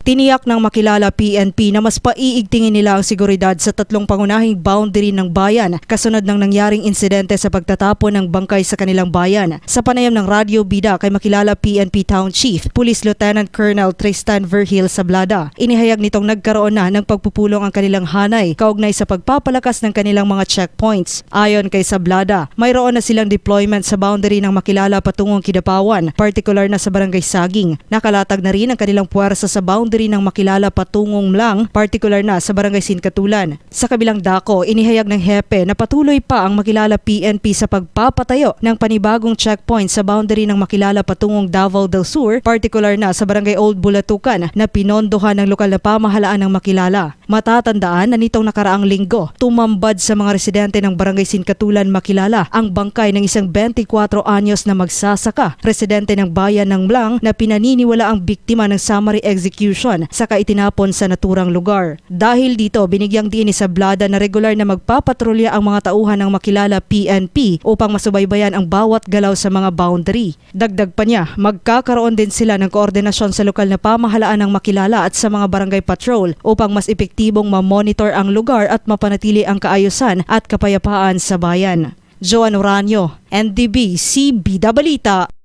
Tiniyak ng Makilala PNP na mas paiigtingin nila ang seguridad sa tatlong pangunahing boundary ng bayan kasunod ng nangyaring insidente sa pagtatapon ng bangkay sa kanilang bayan. Sa panayam ng Radyo Bida kay Makilala PNP Town Chief, Police Lieutenant Colonel Tristan Vergil Sablada, inihayag nitong nagkaroon na ng pagpupulong ang kanilang hanay kaugnay sa pagpapalakas ng kanilang mga checkpoints. Ayon kay Sablada, mayroon na silang deployment sa boundary ng Makilala patungong Kidapawan, partikular na sa Barangay Saging. Nakalatag na rin ang kanilang puwersa sa boundary ng Makilala patungong Mlang, partikular na sa Barangay Sinkatulan. Sa kabilang dako, inihayag ng hepe na patuloy pa ang Makilala PNP sa pagpapatayo ng panibagong checkpoint sa boundary ng Makilala patungong Davao del Sur, partikular na sa Barangay Old Bulatukan na pinondohan ng lokal na pamahalaan ng Makilala. Matatandaan na nitong nakaraang linggo, tumambad sa mga residente ng Barangay Sinkatulan, Makilala ang bangkay ng isang 24 anyos na magsasaka, residente ng bayan ng Mlang na pinaniniwala ang biktima ng summary execution saka itinapon sa naturang lugar. Dahil dito, binigyang diin ni Sablada na regular na magpapatrolya ang mga tauhan ng Makilala PNP upang masubaybayan ang bawat galaw sa mga boundary. Dagdag pa niya, magkakaroon din sila ng koordinasyon sa lokal na pamahalaan ng Makilala at sa mga barangay patrol upang mas epektibong mamonitor ang lugar at mapanatili ang kaayusan at kapayapaan sa bayan. Joan Oranio, NDB, Bida Balita.